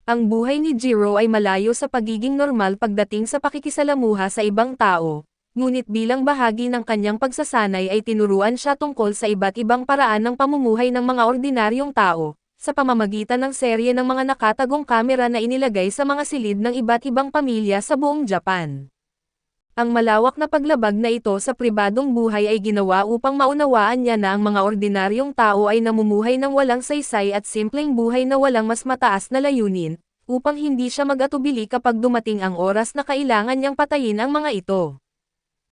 Ang buhay ni Jiro ay malayo sa pagiging normal pagdating sa pakikisalamuha sa ibang tao, ngunit bilang bahagi ng kanyang pagsasanay ay tinuruan siya tungkol sa iba't ibang paraan ng pamumuhay ng mga ordinaryong tao, sa pamamagitan ng serye ng mga nakatagong kamera na inilagay sa mga silid ng iba't ibang pamilya sa buong Japan. Ang malawak na paglabag na ito sa pribadong buhay ay ginawa upang maunawaan niya na ang mga ordinaryong tao ay namumuhay ng walang saysay at simpleng buhay na walang mas mataas na layunin, upang hindi siya mag-atubili kapag dumating ang oras na kailangan niyang patayin ang mga ito.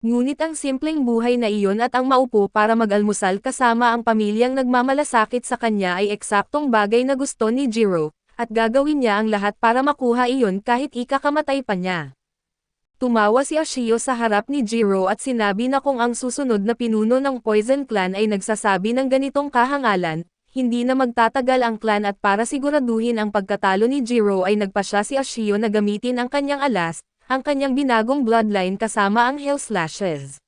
Ngunit ang simpleng buhay na iyon at ang maupo para mag-almusal kasama ang pamilyang nagmamalasakit sa kanya ay eksaktong bagay na gusto ni Jiro, at gagawin niya ang lahat para makuha iyon kahit ikakamatay pa niya. Tumawa si Ashio sa harap ni Jiro at sinabi na kung ang susunod na pinuno ng Poison Clan ay nagsasabi ng ganitong kahangalan, hindi na magtatagal ang clan at para siguraduhin ang pagkatalo ni Jiro ay nagpasya si Ashio na gamitin ang kanyang alas, ang kanyang binagong bloodline kasama ang Hell Slashes.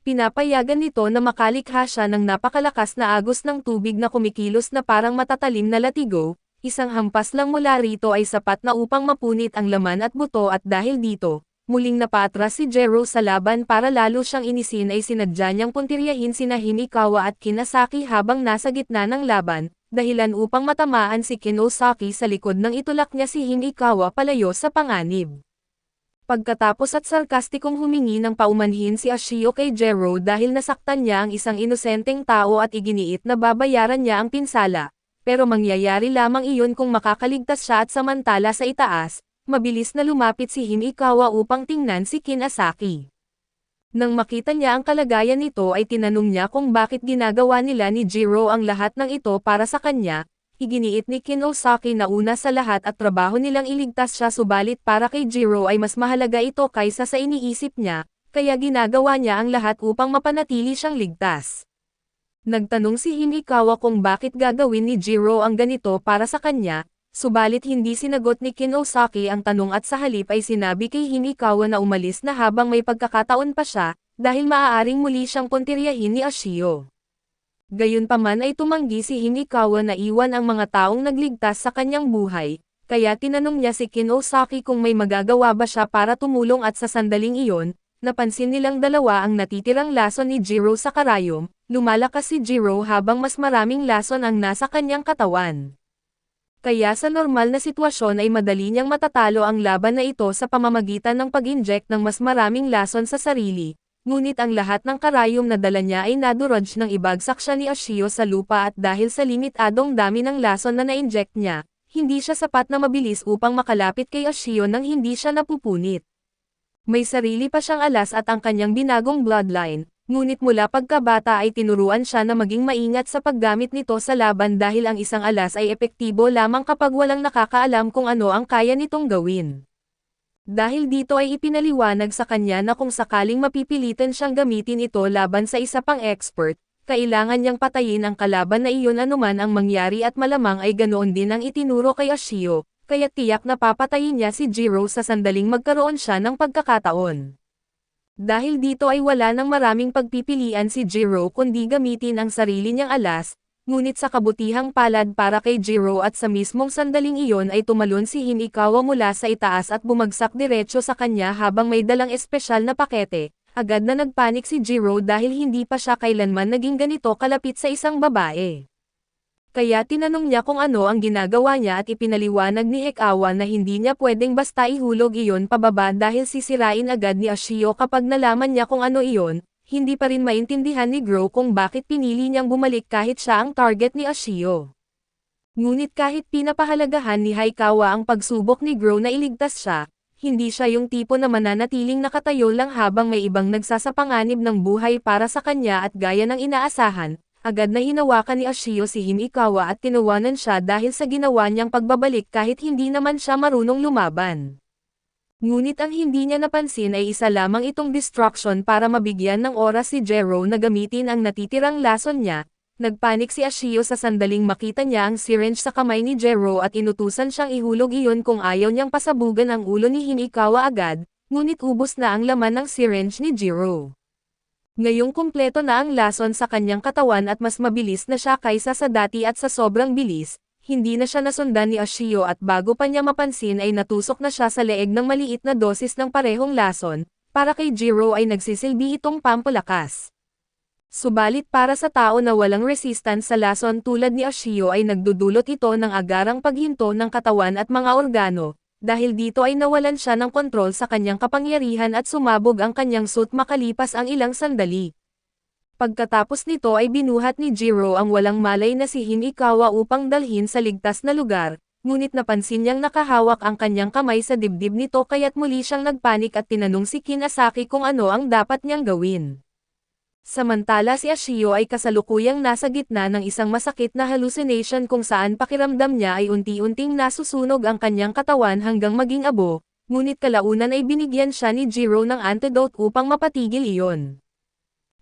Pinapayagan nito na makalikha siya ng napakalakas na agos ng tubig na kumikilos na parang matatalim na latigo, isang hampas lang mula rito ay sapat na upang mapunit ang laman at buto at dahil dito, muling napaatras si Jiro sa laban para lalo siyang inisin ay sinadya niyang puntiryahin sina Himikawa at Kinasaki habang nasa gitna ng laban, dahilan upang matamaan si Kinosaki sa likod nang itulak niya si Himikawa palayo sa panganib. Pagkatapos at sarkastikong humingi ng paumanhin si Ashio kay Jiro dahil nasaktan niya ang isang inosenteng tao at iginiit na babayaran niya ang pinsala, pero mangyayari lamang iyon kung makakaligtas siya at samantala sa itaas, mabilis na lumapit si Himikawa upang tingnan si Kinasaki. Nang makita niya ang kalagayan nito ay tinanong niya kung bakit ginagawa nila ni Jiro ang lahat ng ito para sa kanya, iginiit ni Kinosaki na una sa lahat at trabaho nilang iligtas siya subalit para kay Jiro ay mas mahalaga ito kaysa sa iniisip niya, kaya ginagawa niya ang lahat upang mapanatili siyang ligtas. Nagtanong si Himikawa kung bakit gagawin ni Jiro ang ganito para sa kanya, subalit hindi sinagot ni Kinosaki ang tanong at sa halip ay sinabi kay Himikawa na umalis na habang may pagkakataon pa siya, dahil maaaring muli siyang puntiryahin ni Ashio. Gayunpaman ay tumanggi si Himikawa na iwan ang mga taong nagligtas sa kanyang buhay, kaya tinanong niya si Kinosaki kung may magagawa ba siya para tumulong at sa sandaling iyon, napansin nilang dalawa ang natitirang lason ni Jiro sa karayom, lumalakas si Jiro habang mas maraming lason ang nasa kanyang katawan. Kaya sa normal na sitwasyon ay madali niyang matatalo ang laban na ito sa pamamagitan ng pag-inject ng mas maraming lason sa sarili, ngunit ang lahat ng karayom na dala niya ay nadurudge nang ibagsak siya ni Ashio sa lupa at dahil sa limitadong dami ng lason na na-inject niya, hindi siya sapat na mabilis upang makalapit kay Ashio nang hindi siya napupunit. May sarili pa siyang alas at ang kanyang binagong bloodline, ngunit mula pagkabata ay tinuruan siya na maging maingat sa paggamit nito sa laban dahil ang isang alas ay epektibo lamang kapag walang nakakaalam kung ano ang kaya nitong gawin. Dahil dito ay ipinaliwanag sa kanya na kung sakaling mapipilitan siyang gamitin ito laban sa isa pang expert, kailangan niyang patayin ang kalaban na iyon anuman ang mangyari at malamang ay ganoon din ang itinuro kay Ashio, kaya tiyak na papatayin niya si Jiro sa sandaling magkaroon siya ng pagkakataon. Dahil dito ay wala nang maraming pagpipilian si Jiro kundi gamitin ang sarili niyang alas, ngunit sa kabutihang palad para kay Jiro at sa mismong sandaling iyon ay tumalon si Himikawa mula sa itaas at bumagsak diretso sa kanya habang may dalang espesyal na pakete, agad na nagpanik si Jiro dahil hindi pa siya kailanman naging ganito kalapit sa isang babae. Kaya tinanong niya kung ano ang ginagawa niya at ipinaliwanag ni Hikawa na hindi niya pwedeng basta ihulog iyon pababa dahil sisirain agad ni Ashio kapag nalaman niya kung ano iyon, hindi pa rin maintindihan ni Gro kung bakit pinili niyang bumalik kahit siya ang target ni Ashio. Ngunit kahit pinapahalagahan ni Hikawa ang pagsubok ni Gro na iligtas siya, hindi siya yung tipo na mananatiling nakatayo lang habang may ibang nagsasapanganib ng buhay para sa kanya at gaya ng inaasahan. Agad na hinawakan ni Ashio si Himikawa at tinawanan siya dahil sa ginawa niyang pagbabalik kahit hindi naman siya marunong lumaban. Ngunit ang hindi niya napansin ay isa lamang itong distraction para mabigyan ng oras si Jiro na gamitin ang natitirang lason niya. Nagpanik si Ashio sa sandaling makita niya ang syringe sa kamay ni Jiro at inutusan siyang ihulog iyon kung ayaw niyang pasabugan ang ulo ni Himikawa agad, ngunit ubos na ang laman ng syringe ni Jiro. Ngayong kumpleto na ang lason sa kanyang katawan at mas mabilis na siya kaysa sa dati at sa sobrang bilis, Hindi na siya nasundan ni Ashio at bago pa niya mapansin ay natusok na siya sa leeg ng maliit na dosis ng parehong lason, para kay Jiro ay nagsisilbi itong pampalakas. Subalit para sa tao na walang resistance sa lason tulad ni Ashio ay nagdudulot ito ng agarang paghinto ng katawan at mga organo, dahil dito ay nawalan siya ng kontrol sa kanyang kapangyarihan at sumabog ang kanyang suit makalipas ang ilang sandali. Pagkatapos nito ay binuhat ni Jiro ang walang malay na si Himikawa upang dalhin sa ligtas na lugar, ngunit napansin niyang nakahawak ang kanyang kamay sa dibdib nito kaya't muli siyang nagpanik at tinanong si Kinasaki kung ano ang dapat niyang gawin. Samantala si Ashio ay kasalukuyang nasa gitna ng isang masakit na hallucination kung saan pakiramdam niya ay unti-unting nasusunog ang kanyang katawan hanggang maging abo, ngunit kalaunan ay binigyan siya ni Jiro ng antidote upang mapatigil iyon.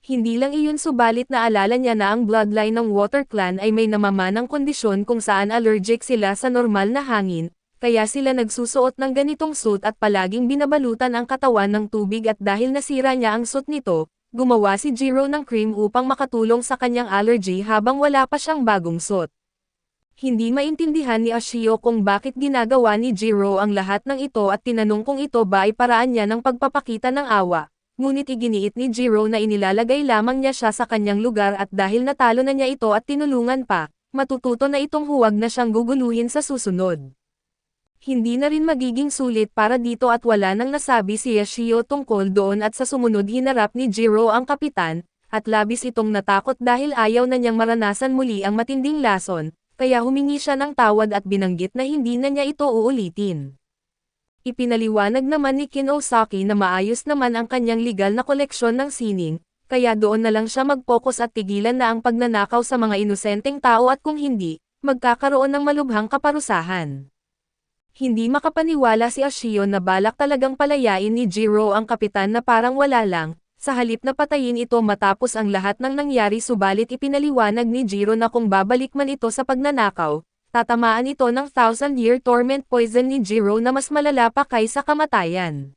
Hindi lang iyon subalit naalala niya na ang bloodline ng Water Clan ay may namamanang kondisyon kung saan allergic sila sa normal na hangin, kaya sila nagsusuot ng ganitong suit at palaging binabalutan ang katawan ng tubig at dahil nasira niya ang suit nito, gumawa si Jiro ng cream upang makatulong sa kanyang allergy habang wala pa siyang bagong suit. Hindi maintindihan ni Ashio kung bakit ginagawa ni Jiro ang lahat ng ito at tinanong kung ito ba ay paraan niya ng pagpapakita ng awa. Ngunit iginiit ni Jiro na inilalagay lamang niya siya sa kanyang lugar at dahil natalo na niya ito at tinulungan pa, matututo na itong huwag na siyang guguluhin sa susunod. Hindi na rin magiging sulit para dito at wala nang nasabi si Ashio tungkol doon at sa sumunod hinarap ni Jiro ang kapitan, at labis itong natakot dahil ayaw na niyang maranasan muli ang matinding lason, kaya humingi siya ng tawad at binanggit na hindi na niya ito uulitin. Ipinaliwanag naman ni Kinosaki na maayos naman ang kanyang legal na koleksyon ng sining, kaya doon na lang siya mag-focus at tigilan na ang pagnanakaw sa mga inosenteng tao at kung hindi, magkakaroon ng malubhang kaparusahan. Hindi makapaniwala si Ashio na balak talagang palayain ni Jiro ang kapitan na parang wala lang, sa halip na patayin ito matapos ang lahat ng nangyari subalit ipinaliwanag ni Jiro na kung babalik man ito sa pagnanakaw, tatamaan ito ng 1,000-year torment poison ni Jiro na mas malala pa kaysa kamatayan.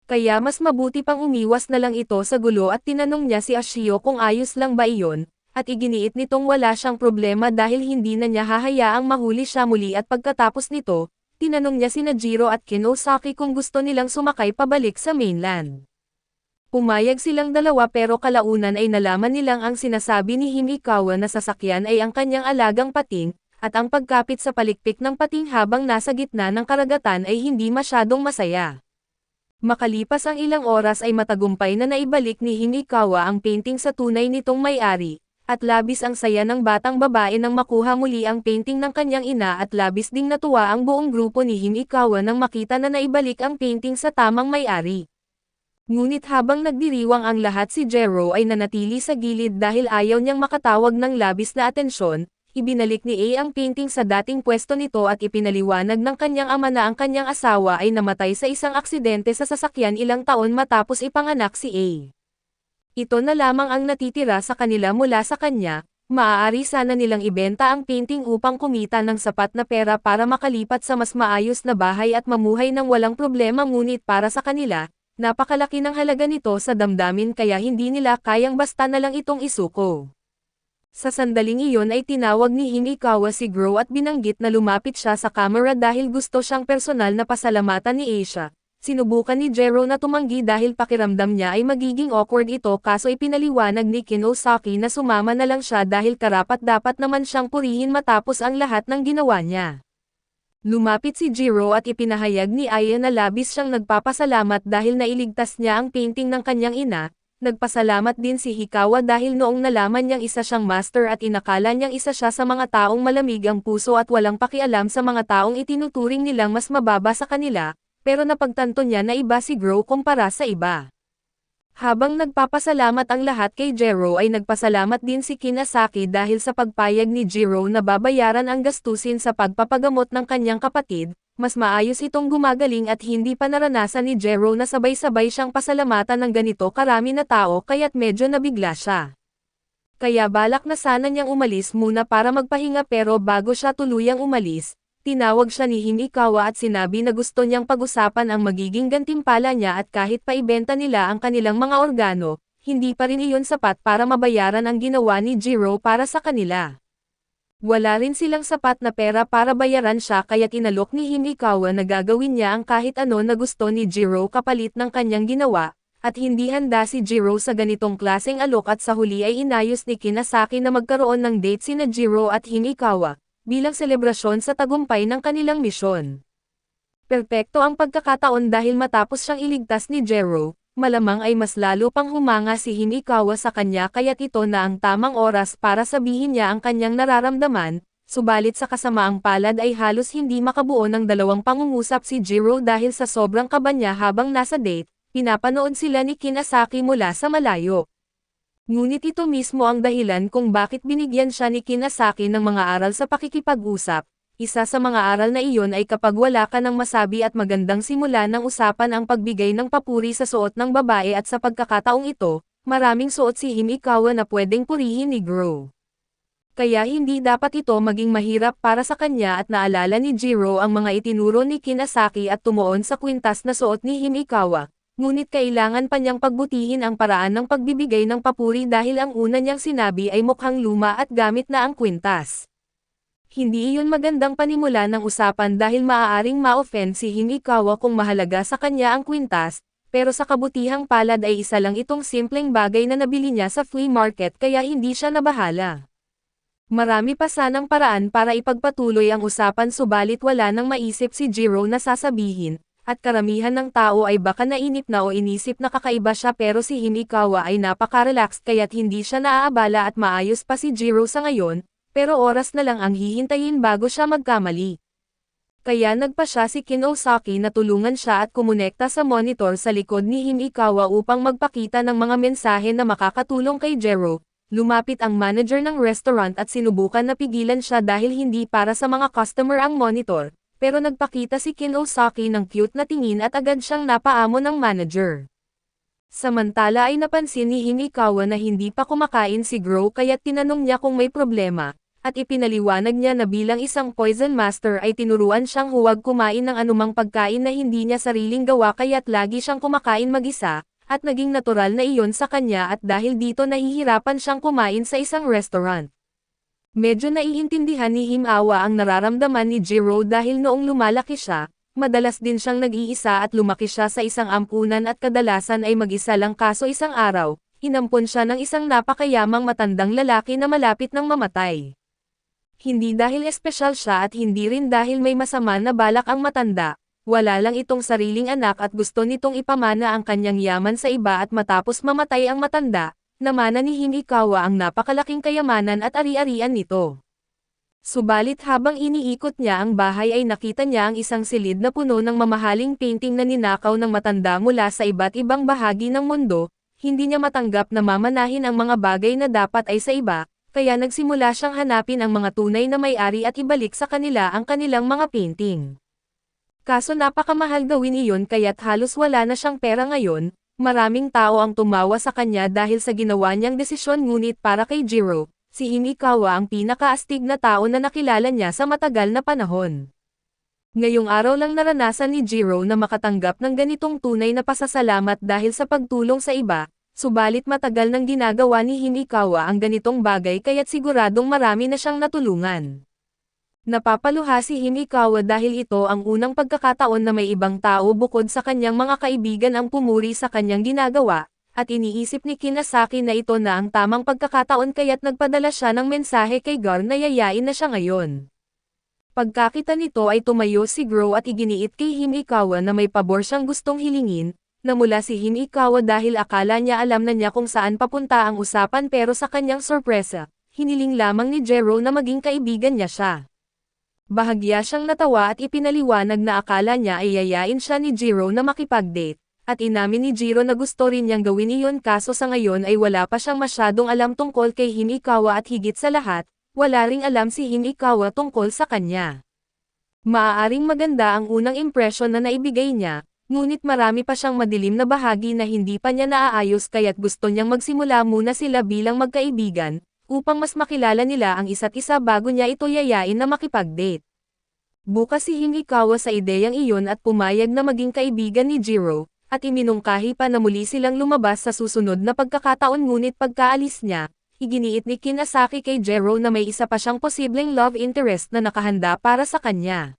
Kaya mas mabuti pang umiwas na lang ito sa gulo at tinanong niya si Ashio kung ayos lang ba iyon, at iginiit nitong wala siyang problema dahil hindi na niya hahayaang mahuli siya muli at pagkatapos nito, tinanong niya sina Jiro at Kinosaki kung gusto nilang sumakay pabalik sa mainland. Pumayag silang dalawa pero kalaunan ay nalaman nilang ang sinasabi ni Himikawa na sasakyan ay ang kanyang alagang pating, at ang pagkapit sa palikpik ng pating habang nasa gitna ng karagatan ay hindi masyadong masaya. Makalipas ang ilang oras ay matagumpay na naibalik ni Himikawa ang painting sa tunay nitong may-ari, at labis ang saya ng batang babae nang makuha muli ang painting ng kanyang ina at labis ding natuwa ang buong grupo ni Himikawa nang makita na naibalik ang painting sa tamang may-ari. Ngunit habang nagdiriwang ang lahat si Jiro ay nanatili sa gilid dahil ayaw niyang makatawag ng labis na atensyon. Ibinalik ni A ang painting sa dating pwesto nito at ipinaliwanag ng kanyang ama na ang kanyang asawa ay namatay sa isang aksidente sa sasakyan ilang taon matapos ipanganak si A. Ito na lamang ang natitira sa kanila mula sa kanya, maaari sana nilang ibenta ang painting upang kumita ng sapat na pera para makalipat sa mas maayos na bahay at mamuhay ng walang problema ngunit para sa kanila, napakalaki ng halaga nito sa damdamin kaya hindi nila kayang basta na lang itong isuko. Sa sandaling iyon ay tinawag ni Himikawa si Gro at binanggit na lumapit siya sa kamera dahil gusto siyang personal na pasalamatan ni Asia. Sinubukan ni Jiro na tumanggi dahil pakiramdam niya ay magiging awkward ito kaso ipinaliwanag ni Kinosaki na sumama na lang siya dahil karapat-dapat naman siyang purihin matapos ang lahat ng ginawa niya. Lumapit si Jiro at ipinahayag ni Aya na labis siyang nagpapasalamat dahil nailigtas niya ang painting ng kanyang ina. Nagpasalamat din si Hikawa dahil noong nalaman niyang isa siyang master at inakala niyang isa siya sa mga taong malamig ang puso at walang pakialam sa mga taong itinuturing nilang mas mababa sa kanila, pero napagtanto niya na iba si Gro kumpara sa iba. Habang nagpapasalamat ang lahat kay Jiro ay nagpasalamat din si Kinasaki dahil sa pagpayag ni Jiro na babayaran ang gastusin sa pagpapagamot ng kanyang kapatid. Mas maayos itong gumagaling at hindi pa naranasan ni Jiro na sabay-sabay siyang pasalamatan ng ganito karami na tao kaya't medyo nabigla siya. Kaya balak na sana niyang umalis muna para magpahinga pero bago siya tuluyang umalis, tinawag siya ni Himikawa at sinabi na gusto niyang pag-usapan ang magiging gantimpala niya at kahit pa ibenta nila ang kanilang mga organo, hindi pa rin iyon sapat para mabayaran ang ginawa ni Jiro para sa kanila. Wala rin silang sapat na pera para bayaran siya kaya inalok ni Himikawa na gagawin niya ang kahit ano na gusto ni Jiro kapalit ng kanyang ginawa, at hindi handa si Jiro sa ganitong klaseng alok at sa huli ay inayos ni Kinasaki na magkaroon ng date sina Jiro at Himikawa, bilang selebrasyon sa tagumpay ng kanilang misyon. Perpekto ang pagkakataon dahil matapos siyang iligtas ni Jiro, malamang ay mas lalo pang humanga si Himikawa sa kanya kaya't ito na ang tamang oras para sabihin niya ang kanyang nararamdaman, subalit sa kasamaang palad ay halos hindi makabuo ng dalawang pangungusap si Jiro dahil sa sobrang kaba niya habang nasa date, pinapanood sila ni Kinasaki mula sa malayo. Ngunit ito mismo ang dahilan kung bakit binigyan siya ni Kinasaki ng mga aral sa pakikipag-usap. Isa sa mga aral na iyon ay kapag wala ka ng masabi at magandang simula ng usapan ang pagbigay ng papuri sa suot ng babae at sa pagkakataong ito, maraming suot si Himikawa na pwedeng purihin ni Gro. Kaya hindi dapat ito maging mahirap para sa kanya at naalala ni Jiro ang mga itinuro ni Kinasaki at tumuon sa kwintas na suot ni Himikawa. Ngunit kailangan pa niyang pagbutihin ang paraan ng pagbibigay ng papuri dahil ang una niyang sinabi ay mukhang luma at gamit na ang kwintas. Hindi iyon magandang panimula ng usapan dahil maaaring ma-offend si Himikawa kung mahalaga sa kanya ang kwintas, pero sa kabutihang palad ay isa lang itong simpleng bagay na nabili niya sa flea market kaya hindi siya nabahala. Marami pa sanang paraan para ipagpatuloy ang usapan subalit wala nang maisip si Jiro na sasabihin. At karamihan ng tao ay baka nainip na o inisip na kakaiba siya pero si Himikawa ay napaka-relaxed kaya't hindi siya naaabala at maayos pa si Jiro sa ngayon, pero oras na lang ang hihintayin bago siya magkamali. Kaya nagpa siya si Kinosaki na tulungan siya at kumonekta sa monitor sa likod ni Himikawa upang magpakita ng mga mensahe na makakatulong kay Jiro. Lumapit ang manager ng restaurant at sinubukan na pigilan siya dahil hindi para sa mga customer ang monitor. Pero nagpakita si Kinosaki ng cute na tingin at agad siyang napaamo ng manager. Samantala ay napansin ni Himikawa na hindi pa kumakain si Gro kaya't tinanong niya kung may problema, at ipinaliwanag niya na bilang isang poison master ay tinuruan siyang huwag kumain ng anumang pagkain na hindi niya sariling gawa kaya't lagi siyang kumakain mag-isa, at naging natural na iyon sa kanya at dahil dito nahihirapan siyang kumain sa isang restaurant. Medyo naiintindihan ni Himawa ang nararamdaman ni Jiro dahil noong lumalaki siya, madalas din siyang nag-iisa at lumaki siya sa isang ampunan at kadalasan ay mag-isa lang kaso isang araw, inampon siya ng isang napakayamang matandang lalaki na malapit ng mamatay. Hindi dahil espesyal siya at hindi rin dahil may masama na balak ang matanda, wala lang itong sariling anak at gusto nitong ipamana ang kanyang yaman sa iba at matapos mamatay ang matanda, namana ni Himikawa ang napakalaking kayamanan at ari-arian nito. Subalit habang iniikot niya ang bahay ay nakita niya ang isang silid na puno ng mamahaling painting na ninakaw ng matanda mula sa iba't ibang bahagi ng mundo, hindi niya matanggap na mamanahin ang mga bagay na dapat ay sa iba, kaya nagsimula siyang hanapin ang mga tunay na may-ari at ibalik sa kanila ang kanilang mga painting. Kaso napakamahal gawin iyon kaya't halos wala na siyang pera ngayon. Maraming tao ang tumawa sa kanya dahil sa ginawa niyang desisyon ngunit para kay Jiro, si Himikawa ang pinakaastig na tao na nakilala niya sa matagal na panahon. Ngayong araw lang naranasan ni Jiro na makatanggap ng ganitong tunay na pasasalamat dahil sa pagtulong sa iba, subalit matagal nang ginagawa ni Himikawa ang ganitong bagay kaya't siguradong marami na siyang natulungan. Napapaluha si Himikawa dahil ito ang unang pagkakataon na may ibang tao bukod sa kanyang mga kaibigan ang pumuri sa kanyang ginagawa, at iniisip ni Kinasaki na ito na ang tamang pagkakataon kaya't nagpadala siya ng mensahe kay Gar na yayain na siya ngayon. Pagkakita nito ay tumayo si Gro at iginiit kay Himikawa na may pabor siyang gustong hilingin, na mula si Himikawa dahil akala niya alam na niya kung saan papunta ang usapan pero sa kanyang sorpresa, hiniling lamang ni Jiro na maging kaibigan niya siya. Bahagya siyang natawa at ipinaliwanag na akala niya ay yayain siya ni Jiro na makipag-date, at inamin ni Jiro na gusto rin niyang gawin iyon kaso sa ngayon ay wala pa siyang masyadong alam tungkol kay Himikawa at higit sa lahat, wala ring alam si Himikawa tungkol sa kanya. Maaaring maganda ang unang impresyon na naibigay niya, ngunit marami pa siyang madilim na bahagi na hindi pa niya naaayos kaya't gusto niyang magsimula muna sila bilang magkaibigan, upang mas makilala nila ang isa't isa bago niya ito yayain na makipag-date. Bukas si Himikawa sa ideyang iyon at pumayag na maging kaibigan ni Jiro, at iminungkahi pa na muli silang lumabas sa susunod na pagkakataon ngunit pagkaalis niya, iginiit ni Kinasaki kay Jero na may isa pa siyang posibleng love interest na nakahanda para sa kanya.